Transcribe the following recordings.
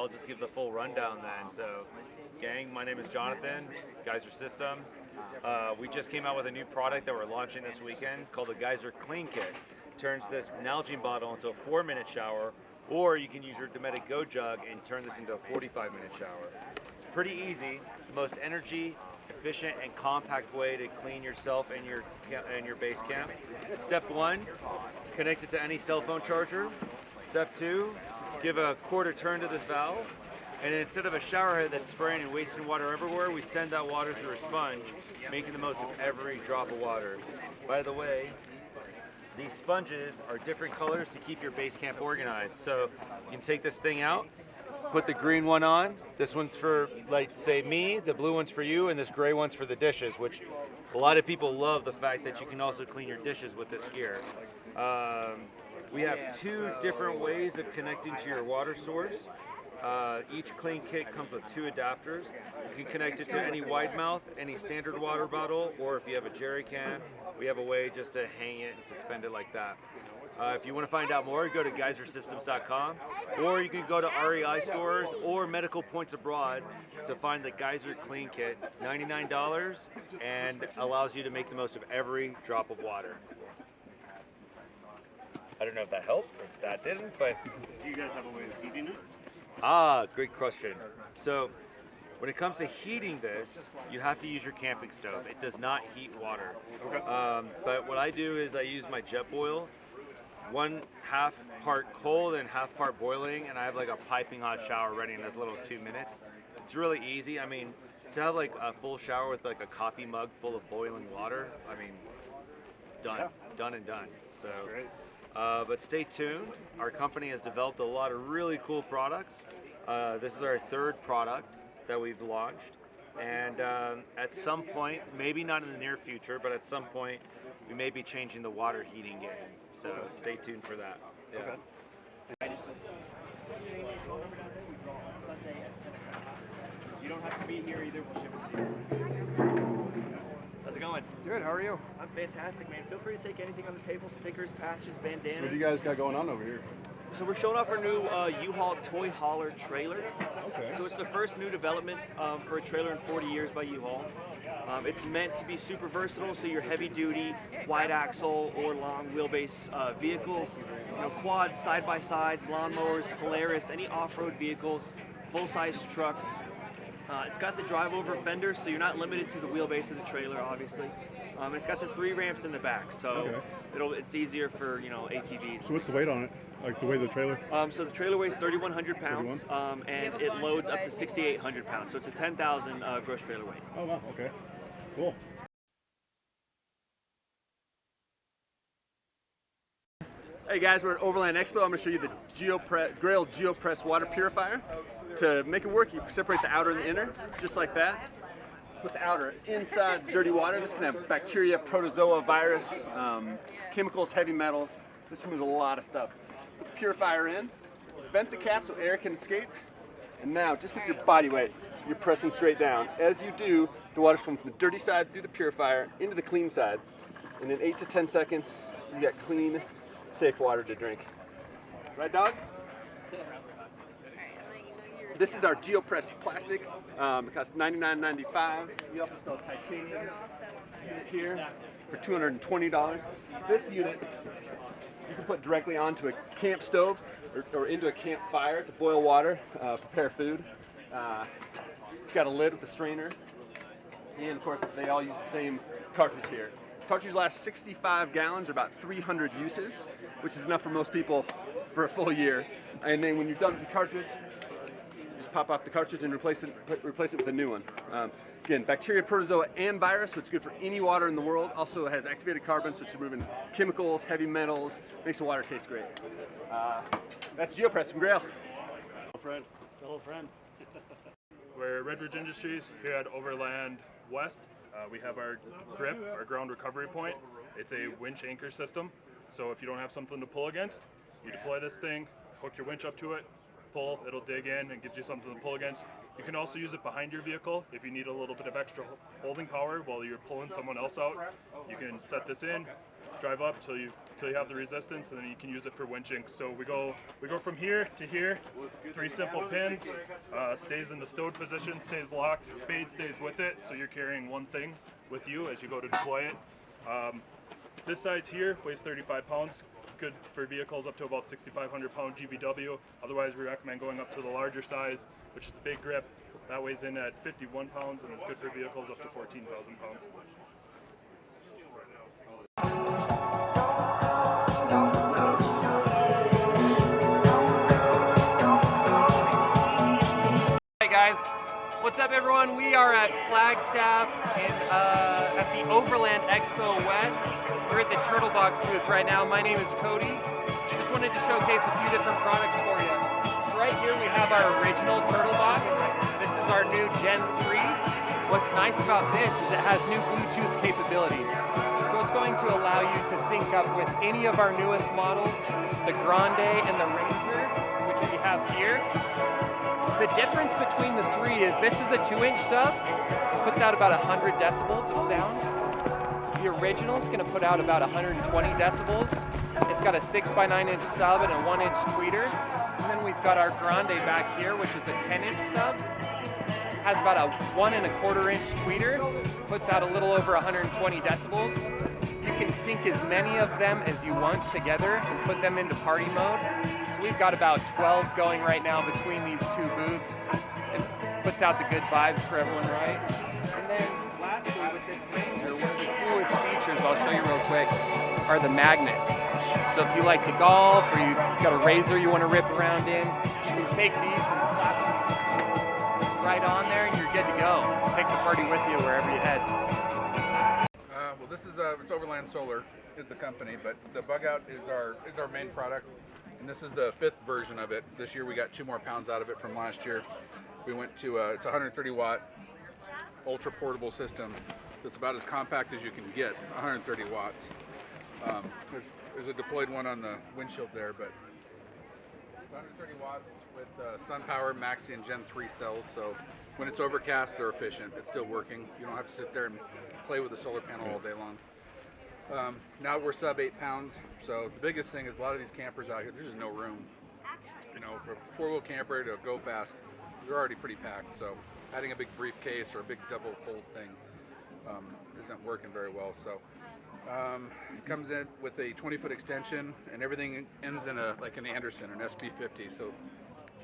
I'll just give the full rundown then. So, gang, my name is Jonathan, Geyser Systems. We just came out with a new product that we're launching this weekend called the Geyser Clean Kit. Turns this Nalgene bottle into a 4-minute shower, or you can use your Dometic Go Jug and turn this into a 45-minute shower. It's pretty easy, the most energy efficient and compact way to clean yourself and your base camp. Step 1, connect it to any cell phone charger. Step 2, give a quarter turn to this valve, and instead of a shower head that's spraying and wasting water everywhere, we send that water through a sponge, making the most of every drop of water. By the way, these sponges are different colors to keep your base camp organized. So you can take this thing out, put the green one on. This one's for, like, say me, the blue one's for you, and this gray one's for the dishes, which a lot of people love the fact that you can also clean your dishes with this gear. We have 2 different ways of connecting to your water source. Each clean kit comes with 2 adapters. You can connect it to any wide mouth, any standard water bottle, or if you have a jerry can, we have a way just to hang it and suspend it like that. If you want to find out more, go to geysersystems.com, or you can go to REI stores or medical points abroad to find the Geyser Clean Kit. $99 and allows you to make the most of every drop of water. I don't know if that helped or if that didn't, but... Do you guys have a way of heating it? Great question. So, when it comes to heating this, you have to use your camping stove. It does not heat water. Okay. But what I do is I use my jet boil, 1/2 part cold and 1/2 part boiling, and I have like a piping hot shower ready in as little as 2 minutes. It's really easy. I mean, to have like a full shower with like a coffee mug full of boiling water, I mean, done, Yeah. done and done. So. That's great. But stay tuned. Our company has developed a lot of really cool products. This is our 3rd product that we've launched. And at some point, maybe not in the near future, but at some point, we may be changing the water heating game. So stay tuned for that. Yeah. Okay. You don't have to be here either. We'll ship it to you. How's it going? Good, how are you? I'm fantastic, man. Feel free to take anything on the table: stickers, patches, bandanas. So what do you guys got going on over here? So we're showing off our new UHaul toy hauler trailer. Okay. So it's the first new development for a trailer in 40 years by UHaul. It's meant to be super versatile, so your heavy duty, wide axle or long wheelbase vehicles, quads, side-by-sides, lawnmowers, Polaris, any off-road vehicles, full-size trucks. It's got the drive-over fenders, so you're not limited to the wheelbase of the trailer, obviously. It's got the 3 ramps in the back, so it's easier for ATVs. So what's the weight on it? Like the weight of the trailer? So the trailer weighs 3,100 pounds, and it loads up to 6,800 pounds. So it's a 10,000 gross trailer weight. Oh wow, okay. Cool. Hey guys, we're at Overland Expo. I'm going to show you the Geopress water purifier. To make it work, you separate the outer and the inner, just like that. Put the outer inside dirty water. This can have bacteria, protozoa, virus, chemicals, heavy metals. This removes a lot of stuff. Put the purifier in, vent the cap so air can escape, and now, just with your body weight, you're pressing straight down. As you do, the water's from the dirty side through the purifier into the clean side. And in 8 to 10 seconds, you got clean, safe water to drink. Right, dog? This is our Geopress plastic. It costs $99.95. We also sell titanium unit here for $220. This unit you can put directly onto a camp stove or into a campfire to boil water, prepare food. It's got a lid with a strainer, and of course they all use the same cartridge here. Cartridge lasts 65 gallons, or about 300 uses, which is enough for most people for a full year. And then when you're done with the cartridge, just pop off the cartridge and replace it with a new one. Again, bacteria, protozoa, and virus, so it's good for any water in the world. Also has activated carbon, so it's removing chemicals, heavy metals, makes the water taste great. That's Geopress from Grail. Hello, friend. We're Redidge Industries here at Overland West. We have our grip, our ground recovery point. It's a winch anchor system, so if you don't have something to pull against, you deploy this thing, hook your winch up to it, pull, it'll dig in and gives you something to pull against. You can also use it behind your vehicle if you need a little bit of extra holding power while you're pulling someone else out. You can set this in, drive up till you have the resistance, and then you can use it for winching. So we go from here to here, 3 simple pins, stays in the stowed position, stays locked, spade stays with it, so you're carrying one thing with you as you go to deploy it. This size here weighs 35 pounds, good for vehicles up to about 6,500 pound GVW. Otherwise, we recommend going up to the larger size, which is the big grip. That weighs in at 51 pounds and is good for vehicles up to 14,000 pounds. Hey guys, what's up everyone? We are at Flagstaff at the Overland Expo West. We're at the Turtle Box booth right now. My name is Cody. Just wanted to showcase a few different products for you. So right here we have our original Turtle Box. This is our new Gen 3. What's nice about this is it has new Bluetooth capabilities. So it's going to allow you to sync up with any of our newest models, the Grande and the Ranger, which we have here. The difference between the 3 is this is a 2-inch sub, puts out about 100 decibels of sound. The original is going to put out about 120 decibels. It's got a 6x9-inch sub and a 1-inch tweeter. And then we've got our Grande back here, which is a 10-inch sub. Has about a 1 1/4-inch tweeter, puts out a little over 120 decibels. You can sync as many of them as you want together and put them into party mode. So we've got about 12 going right now between these 2 booths. It puts out the good vibes for everyone, right? And then lastly with this Ranger, one of the coolest features I'll show you real quick are the magnets. So if you like to golf or you've got a razor you want to rip around in, you can take these and slap them right on there and you're good to go. Take the party with you wherever you head. Well, this is it's Overland Solar is the company, but the Bugout is our main product, and this is the 5th version of it. This year we got 2 more pounds out of it from last year. We went to it's a 130 watt ultra portable system. It's about as compact as you can get, 130 watts. There's a deployed one on the windshield there, but it's 130 watts with SunPower, Maxi, and Gen 3 cells. So when it's overcast, they're efficient. It's still working. You don't have to sit there and play with the solar panel all day long. Now we're sub 8 pounds. So the biggest thing is a lot of these campers out here, there's just no room. You know, for a 4-wheel camper to go fast, they're already pretty packed. So adding a big briefcase or a big double fold thing isn't working very well. So it comes in with a 20-foot extension, and everything ends in like an Anderson, an SP50. So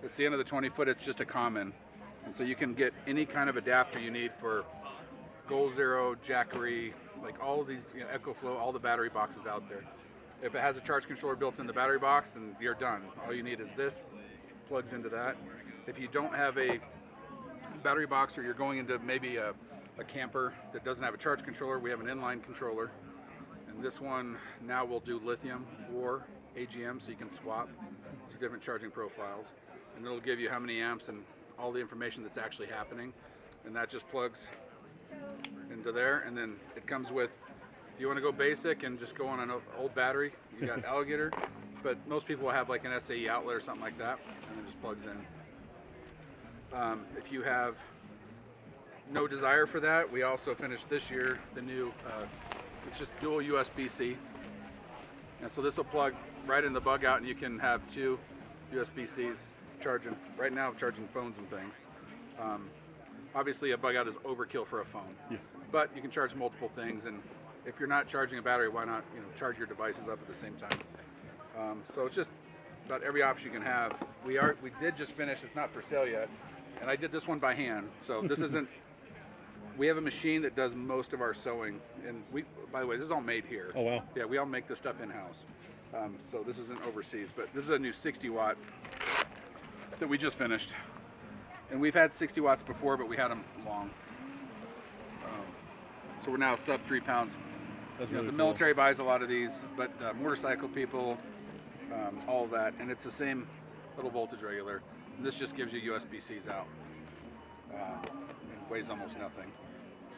it's the end of the 20-foot. It's just a common, and so you can get any kind of adapter you need for Goal Zero, Jackery, like all of these, you know, EcoFlow, all the battery boxes out there. If it has a charge controller built in the battery box, then you're done. All you need is this, plugs into that. If you don't have a battery box, or you're going into maybe a camper that doesn't have a charge controller, we have an inline controller. And this one now will do lithium or AGM, so you can swap through different charging profiles. And it'll give you how many amps and all the information that's actually happening. And that just plugs into there, and then it comes with, if you want to go basic and just go on an old battery, you got alligator, but most people will have like an SAE outlet or something like that, and it just plugs in. If you have no desire for that, we also finished this year the new, it's just dual USB-C, and so this will plug right in the Bugout, and you can have 2 USB-Cs charging, right now charging phones and things. Obviously a Bugout is overkill for a phone, but you can charge multiple things, and if you're not charging a battery, why not, you know, charge your devices up at the same time. So it's just about every option you can have. We did just finish, it's not for sale yet, and I did this one by hand, so this isn't, we have a machine that does most of our sewing, and by the way, this is all made here. Oh wow. Yeah, we all make this stuff in-house. So this isn't overseas, but this is a new 60 watt that we just finished. And we've had 60 watts before, but we had them long. So we're now sub 3 pounds. That's You know, really the cool. military buys a lot of these, but motorcycle people, all of that, and it's the same little voltage regulator. And this just gives you USB-Cs out. It weighs almost nothing.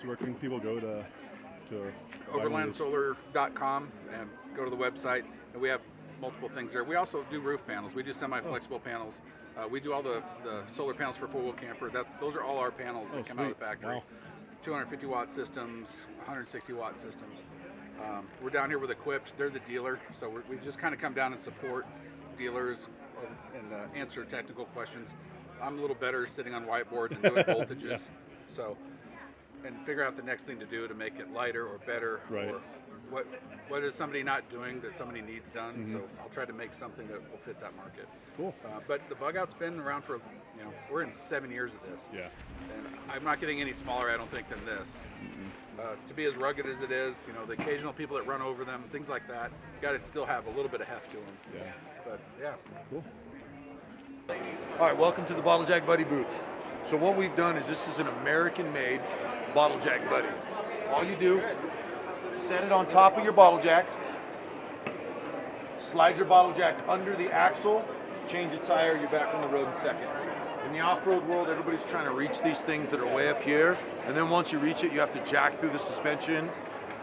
So where can people go to Overlandsolar.com and go to the website, and we have multiple things there. We also do roof panels. We do semi-flexible panels. We do all the solar panels for 4-wheel camper. Those are all our panels that come out of the sweet. factory. Wow. 250 watt systems, 160 watt systems. We're down here with Equipped. They're the dealer, so we just kind of come down and support dealers and answer technical questions. I'm a little better sitting on whiteboards and doing voltages, so and figure out the next thing to do to make it lighter or better, Right. or what is somebody not doing that somebody needs done. So I'll try to make something that will fit that market. Cool. But the Bugout's been around for, we're in 7 years of this. Yeah. And I'm not getting any smaller, I don't think, than this. To be as rugged as it is, the occasional people that run over them, things like that, you got to still have a little bit of heft to them. Yeah. But yeah. Cool. All right, welcome to the Bottle Jack Buddy booth. So what we've done is this is an American-made Bottle Jack Buddy. All you do, set it on top of your bottle jack, slide your bottle jack under the axle, change the tire, you're back on the road in seconds. In the off-road world, everybody's trying to reach these things that are way up here, and then once you reach it, you have to jack through the suspension.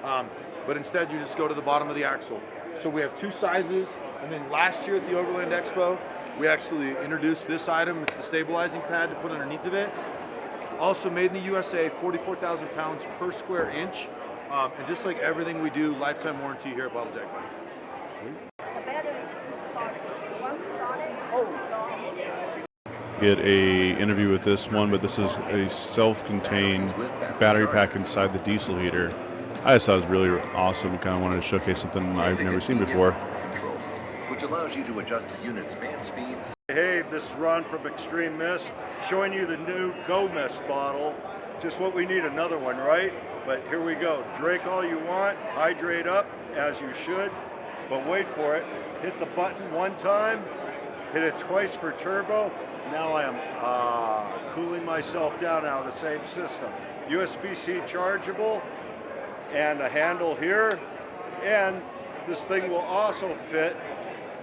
But instead, you just go to the bottom of the axle. So we have two sizes, and then last year at the Overland Expo, we actually introduced this item. It's the stabilizing pad to put underneath of it. Also made in the USA, 44,000 pounds per square inch. And just like everything we do, lifetime warranty here at Bottle Jack Buddy. Get a interview with this one, but this is a self-contained battery pack inside the diesel heater. I just thought it was really awesome. Kind of wanted to showcase something I've never seen before. Which allows you to adjust the unit's fan speed. Hey, this is Ron from Extreme Mist, showing you the new Go Mist bottle. Just what we need, another one, right? But here we go. Drink all you want, hydrate up as you should, but wait for it. Hit the button one time, hit it twice for turbo. Now I am cooling myself down out of the same system. USB-C chargeable and a handle here. And this thing will also fit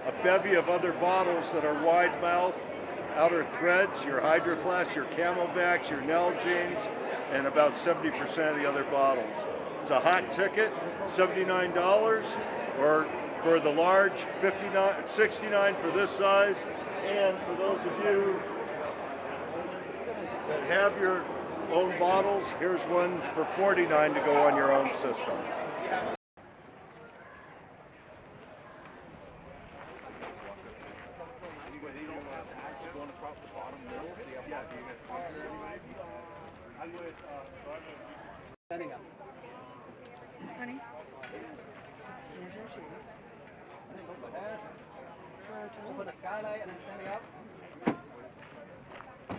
a bevy of other bottles that are wide mouth, outer threads, your Hydro Flask, your Camelbacks, your Nalgene's, and about 70% of the other bottles. It's a hot ticket, $79, or for the large, $69 for this size. And for those of you that have your own bottles, here's one for $49 to go on your own system. Honey? Open the skylight and then standing up.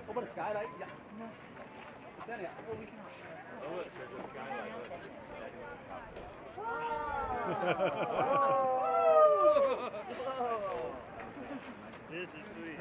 Open the skylight. Yeah. No. Standing up. Oh, we cannot. Oh, look, there's a skylight. Whoa. This is sweet.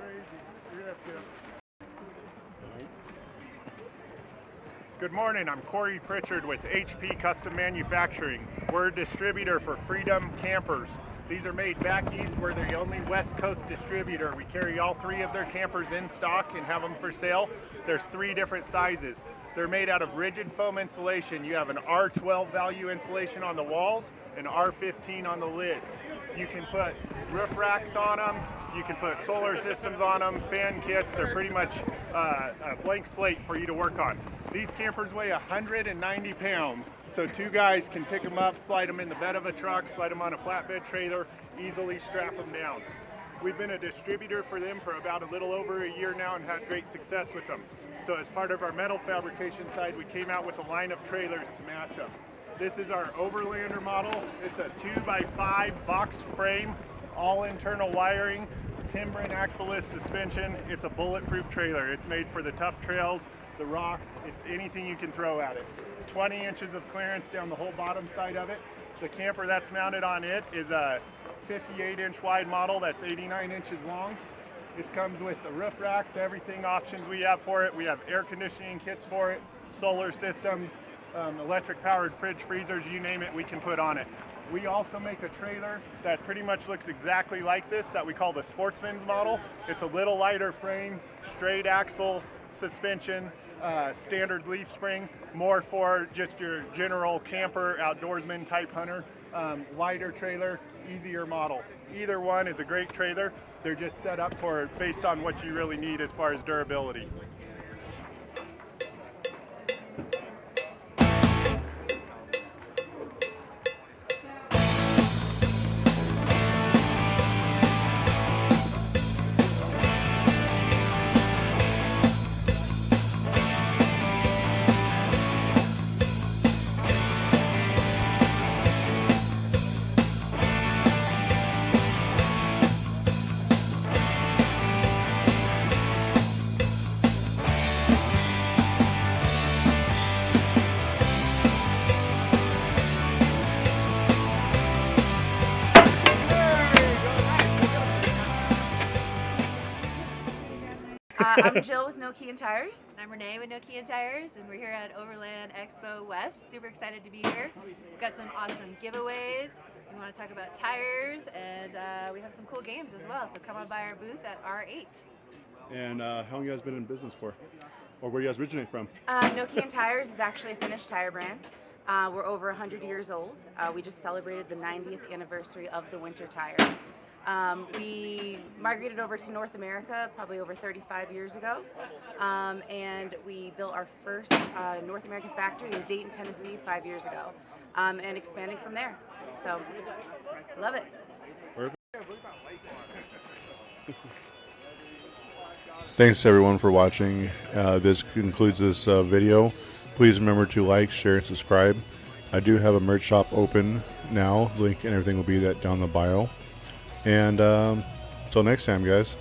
Good morning, I'm Corey Pritchard with HP Custom Manufacturing. We're a distributor for Freedom Campers. These are made back east. We're the only West Coast distributor. We carry all three of their campers in stock and have them for sale. There's 3 different sizes. They're made out of rigid foam insulation. You have an R12 value insulation on the walls and R15 on the lids. You can put roof racks on them. You can put solar systems on them, fan kits. They're pretty much a blank slate for you to work on. These campers weigh 190 pounds, so 2 guys can pick them up, slide them in the bed of a truck, slide them on a flatbed trailer, easily strap them down. We've been a distributor for them for about a little over a year now and had great success with them. So as part of our metal fabrication side, we came out with a line of trailers to match them. This is our Overlander model. It's a 2x5 box frame, all internal wiring, timber and axle-less suspension. It's a bulletproof trailer. It's made for the tough trails, the rocks, it's anything you can throw at it. 20 inches of clearance down the whole bottom side of it. The camper that's mounted on it is a 58-inch wide model that's 89 inches long. It comes with the roof racks, everything options we have for it. We have air conditioning kits for it, solar systems, electric powered fridge freezers, you name it, we can put on it. We also make a trailer that pretty much looks exactly like this that we call the Sportsman's model. It's a little lighter frame, straight axle, suspension, standard leaf spring, more for just your general camper, outdoorsman type hunter. Lighter trailer, easier model. Either one is a great trailer. They're just set up for based on what you really need as far as durability. I'm Jill with Nokian Tires. I'm Renee with Nokian Tires, and we're here at Overland Expo West. Super excited to be here. We've got some awesome giveaways. We want to talk about tires, and we have some cool games as well. So come on by our booth at R8. And how long have you guys been in business for? Or where do you guys originate from? Nokian Tires is actually a Finnish tire brand. We're over 100 years old. We just celebrated the 90th anniversary of the winter tire. We migrated over to North America probably over 35 years ago, and we built our first North American factory in Dayton, Tennessee 5 years ago, and expanding from there. So, love it. Thanks everyone for watching. This concludes this video. Please remember to like, share, and subscribe. I do have a merch shop open now. Link and everything will be that down the bio. And until next time, guys.